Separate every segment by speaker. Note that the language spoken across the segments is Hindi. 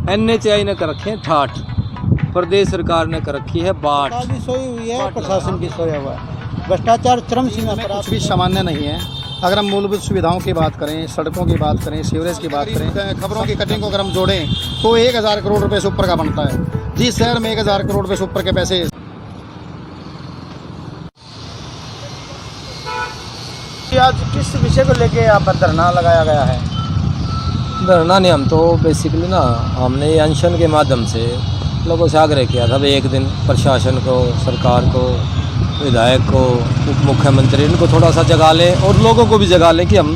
Speaker 1: NHAI ने कर रखे हैं 68, प्रदेश सरकार ने कर रखी है 62।
Speaker 2: भी सोई हुई है, प्रशासन की सोया हुआ है। भ्रष्टाचार चरम सीमा पर।
Speaker 3: कुछ भी सामान्य नहीं है। अगर हम मूलभूत सुविधाओं की बात करें, सड़कों की बात करें, सीवरेज की बात करें, खबरों की कटिंग को अगर हम जोड़ें तो 1000 करोड़ रुपए से ऊपर का बनता है। जिस शहर में 1000 करोड़ रुपए से ऊपर के पैसे।
Speaker 2: आज किस विषय को लेके यहाँ पर धरना लगाया गया है?
Speaker 1: धरना नहीं, हम तो बेसिकली ना हमने ये अनशन के माध्यम से लोगों से आग्रह किया था भाई एक दिन प्रशासन को, सरकार को, विधायक को, उप मुख्यमंत्री इनको थोड़ा सा जगा लें और लोगों को भी जगा लें कि हम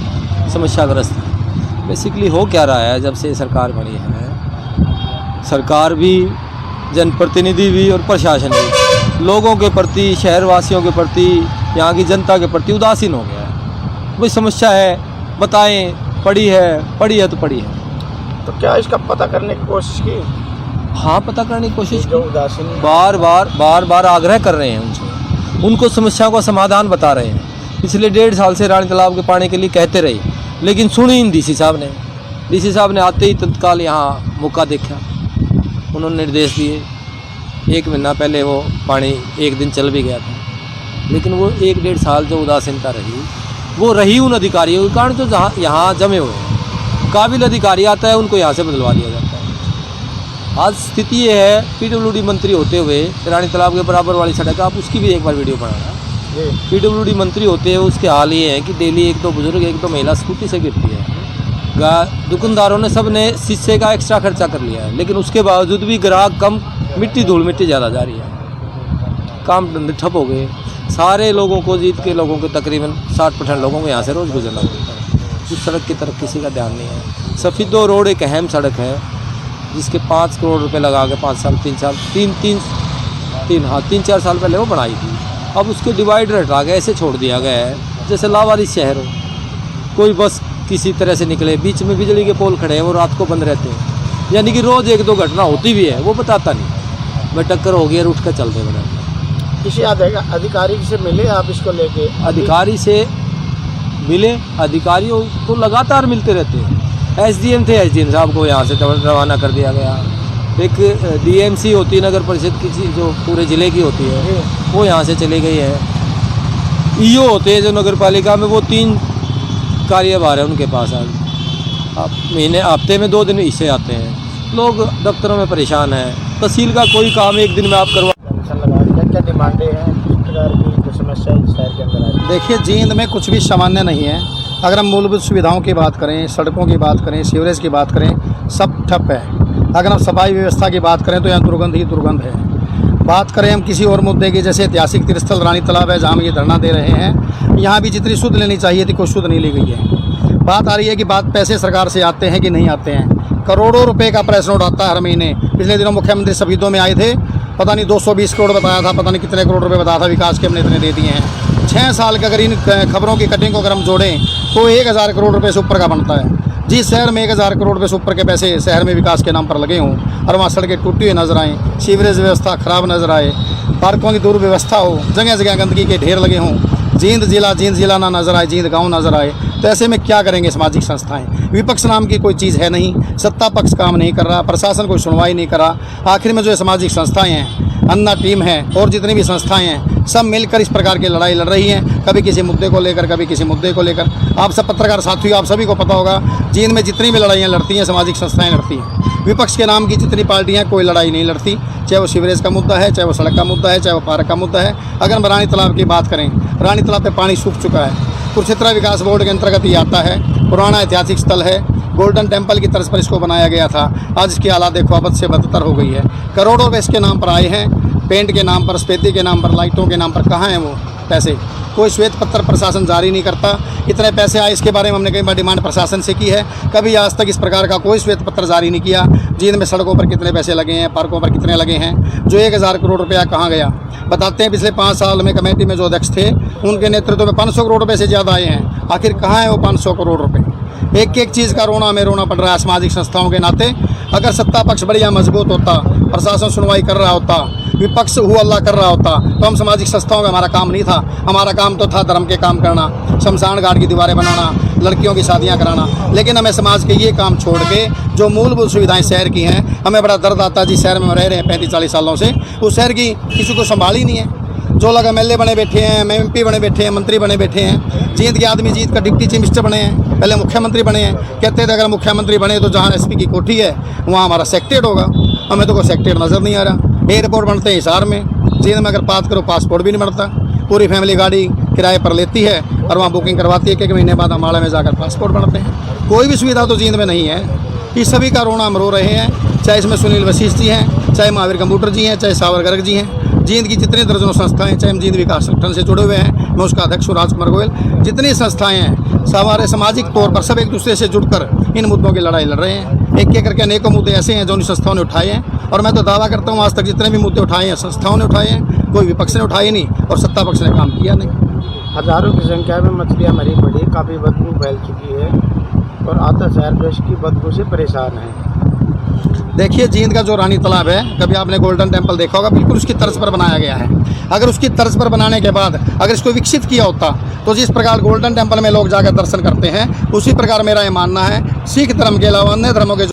Speaker 1: समस्याग्रस्त हैं। बेसिकली हो क्या रहा है, जब से सरकार बनी है, सरकार भी, जनप्रतिनिधि भी और प्रशासन भी लोगों के प्रति, शहरवासियों के प्रति, यहाँ की जनता के प्रति उदासीन हो गया है। कोई समस्या है बताएं, पड़ी है तो पड़ी है।
Speaker 2: तो क्या इसका पता करने की कोशिश की?
Speaker 1: हाँ, पता करने की कोशिश
Speaker 2: जो
Speaker 1: की,
Speaker 2: उदासीन
Speaker 1: बार बार आग्रह कर रहे हैं उनसे, उनको समस्याओं का समाधान बता रहे हैं। पिछले 1.5 साल से रानी तालाब के पानी के लिए कहते रहे, लेकिन सुनी नहीं डीसी साहब ने। डीसी साहब ने आते ही तत्काल यहाँ मौका देखा, उन्होंने निर्देश दिए। 1 महीना पहले वो पानी एक दिन चल भी गया था, लेकिन वो 1-1.5 साल जो उदासीनता रही, वो रही उन अधिकारियों के कारण जो जहाँ यहाँ जमे हुए हैं। काबिल अधिकारी आता है, उनको यहाँ से बदलवा दिया जाता है। आज स्थिति ये है, PWD मंत्री होते हुए रानी तालाब के बराबर वाली सड़क, आप उसकी भी एक बार वीडियो बनाना। PWD मंत्री होते हुए उसके हाल ये है कि डेली 1-2 बुजुर्ग, 1-2 महिला स्कूटी से गिरती है। दुकानदारों ने सब ने शीशे का एक्स्ट्रा खर्चा कर लिया है, लेकिन उसके बावजूद भी ग्राहक कम, धूल मिट्टी ज़्यादा जा रही है। काम धंधे ठप हो गए। सारे लोगों को, जीत के लोगों को, तकरीबन 60% लोगों को यहाँ से रोज़ गुजरना पड़ता है। उस सड़क की तरफ किसी का ध्यान नहीं है। सफीदो रोड एक अहम सड़क है जिसके 5 करोड़ रुपए लगा के 5 साल 3 साल 3-4 साल पहले वो बनाई थी। अब उसके डिवाइडर हटा के ऐसे छोड़ दिया गया है जैसे लावारिस शहर हो। कोई बस किसी तरह से निकले, बीच में बिजली के पोल खड़े हैं, वो रात को बंद रहते हैं, यानी कि रोज़ 1-2 घटना होती भी है, वो बताता नहीं। मैं टक्कर हो गई, उठ कर चलते बने।
Speaker 2: किसी अधिकारी से मिले आप इसको लेके?
Speaker 1: अधिकारी से मिले, अधिकारियों को लगातार मिलते रहते हैं। SDM थे, SDM साहब को यहाँ से रवाना कर दिया गया। एक DMC होती है नगर परिषद की, जो पूरे ज़िले की होती है, वो यहाँ से चली गई है। EO होते हैं जो नगर पालिका में, वो 3 कार्यभार है उनके पास। आज आप हफ्ते में 2 दिन इससे आते हैं। लोग दफ्तरों में परेशान हैं। तहसील का कोई काम 1 दिन में आप करवा।
Speaker 2: क्या डिमांडें हैं, किस प्रकार की जो समस्या शहर के अंदर है?
Speaker 3: देखिए, जींद में कुछ भी सामान्य नहीं है। अगर हम मूलभूत सुविधाओं की बात करें, सड़कों की बात करें, सीवरेज की बात करें, सब ठप है। अगर हम सफाई व्यवस्था की बात करें तो यहाँ दुर्गंध ही दुर्गंध है। बात करें हम किसी और मुद्दे की, जैसे ऐतिहासिक तीर्थस्थल रानी तालाब है जहाँ हम ये धरना दे रहे हैं, यहाँ भी जितनी शुद्ध लेनी चाहिए थी, कोई शुद्ध नहीं ली गई है। बात आ रही है कि पैसे सरकार से आते हैं कि नहीं आते हैं। करोड़ों रुपए का प्रेस नोट आता है हर महीने। पिछले दिनों मुख्यमंत्री सफीदों में आए थे, पता नहीं 220 करोड़ बताया था, पता नहीं कितने करोड़ रुपए बताया था विकास के, हमने इतने दे दिए हैं। 6 साल का अगर इन खबरों की कटिंग को अगर हम जोड़ें तो 1000 करोड़ रुपए से ऊपर का बनता है। जिस शहर में 1000 करोड़ रुपए से ऊपर के पैसे शहर में विकास के नाम पर लगे हों और वहाँ सड़कें टूटी हुई नजर आएँ, सीवरेज व्यवस्था खराब नजर आए, पार्कों की दुर्व्यवस्था हो, जगह जगह गंदगी के ढेर लगे हों, जींद जिला ना नजर आए, जींद गाँव नजर आए, तो ऐसे में क्या करेंगे सामाजिक संस्थाएं? विपक्ष नाम की कोई चीज़ है नहीं, सत्ता पक्ष काम नहीं कर रहा, प्रशासन कोई सुनवाई नहीं कर रहा। आखिर में जो सामाजिक संस्थाएं हैं, अन्ना टीम है और जितनी भी संस्थाएं हैं, सब मिलकर इस प्रकार की लड़ाई लड़ रही हैं, कभी किसी मुद्दे को लेकर, कभी किसी मुद्दे को लेकर। आप सब पत्रकार साथियों, आप सभी को पता होगा, जींद में जितनी भी लड़ाइयाँ लड़ती हैं, सामाजिक संस्थाएँ लड़ती हैं। विपक्ष के नाम की जितनी पार्टियाँ कोई लड़ाई नहीं लड़ती, चाहे वो सीवरेज का मुद्दा है, चाहे वो सड़क का मुद्दा है, चाहे वो पार्क का मुद्दा है। अगर हम रानी तालाब की बात करें, रानी तालाब पे पानी सूख चुका है। कुरुक्षेत्र विकास बोर्ड के अंतर्गत ये आता है, पुराना ऐतिहासिक स्थल है, गोल्डन टेम्पल की तर्ज पर इसको बनाया गया था। आज इसकी हालत देखो, अब से बदतर हो गई है। करोड़ों रुपए इसके नाम पर आए हैं, पेंट के नाम पर, स्पेति के नाम पर, लाइटों के नाम पर। कहाँ हैं वो पैसे? कोई श्वेत पत्र प्रशासन जारी नहीं करता। इतने पैसे आए, इसके बारे में हमने कई बार डिमांड प्रशासन से की है, कभी आज तक इस प्रकार का कोई श्वेत पत्र जारी नहीं किया। जींद में सड़कों पर कितने पैसे लगे हैं, पार्कों पर कितने लगे हैं, जो 1000 करोड़ रुपया कहाँ गया? बताते हैं। पिछले 5 साल में कमेटी में जो अध्यक्ष थे, उनके नेतृत्व में 500 करोड़ रुपये से ज़्यादा आए हैं। आखिर कहाँ है वो 500 करोड़ रुपये? एक एक चीज़ का रोना में रोना पड़ रहा है सामाजिक संस्थाओं के नाते। अगर सत्ता पक्ष बढ़िया मजबूत होता, प्रशासन सुनवाई कर रहा होता, विपक्ष हु अल्लाह कर रहा होता तो हम सामाजिक संस्थाओं में हमारा काम नहीं था। हमारा काम तो था धर्म के काम करना, शमशान घाट की दीवारें बनाना, लड़कियों की शादियां कराना। लेकिन हमें समाज के ये काम छोड़ के जो मूलभूत सुविधाएं शहर की हैं, हमें बड़ा दर्द आता जी। शहर में रह रहे हैं 35-40 सालों से, उस शहर की किसी को संभाल ही नहीं है। जो लोग MLA बने बैठे हैं, MP बने बैठे हैं, मंत्री बने बैठे हैं, जींद के आदमी जीत का डिप्टी चीफ मिनिस्टर बने हैं, पहले मुख्यमंत्री बने हैं। कहते थे अगर मुख्यमंत्री बने तो जहाँ SP की कोठी है वहाँ हमारा सेक्रेटेरिएट होगा। हमें तो कोई सेक्रेटेरिएट नज़र नहीं आ रहा। एयरपोर्ट बनते हैं हिसार में, जींद में अगर बात करो पासपोर्ट भी नहीं बनता। पूरी फैमिली गाड़ी किराए पर लेती है और वहाँ बुकिंग करवाती है कि 1 महीने बाद अम्बाड़ा में जाकर पासपोर्ट बनते हैं। कोई भी सुविधा तो जींद में नहीं है। इस सभी का रोना हम रो रहे हैं, चाहे इसमें सुनील वशिष्ठ जी हैं, चाहे महावीर कंप्यूटर जी हैं, चाहे सावर गर्ग जी हैं। जींद की जितनी दर्जनों संस्थाएं, चाहे हम जींद विकास संगठन से जुड़े हुए हैं, मैं उसका अध्यक्ष हूँ राजकुमार गोयल, जितनी संस्थाएं हैं हमारे सामाजिक तौर पर सब एक दूसरे से जुड़कर इन मुद्दों की लड़ाई लड़ रहे हैं। एक एक करके अनेकों मुद्दे ऐसे हैं जो इन संस्थाओं ने उठाए हैं। और मैं तो दावा करता हूँ आज तक जितने भी मुद्दे उठाए हैं संस्थाओं ने उठाए हैं, कोई विपक्ष ने उठाए नहीं और सत्ता पक्ष ने काम किया नहीं।
Speaker 2: हज़ारों की संख्या में मछलियाँ मरी पड़ी, काफ़ी बदबू फैल चुकी है और आता शहर देश की बदबू से परेशान है।
Speaker 3: देखिए जींद का जो रानी तालाब है, कभी आपने गोल्डन टेम्पल देखा होगा, बिल्कुल उसकी तर्ज पर बनाया गया है। अगर उसकी तर्ज पर बनाने के बाद अगर इसको विकसित किया होता तो जिस प्रकार गोल्डन टेम्पल में लोग जाकर दर्शन करते हैं, उसी प्रकार मेरा ये मानना है सिख धर्म के अलावा अन्य धर्मों के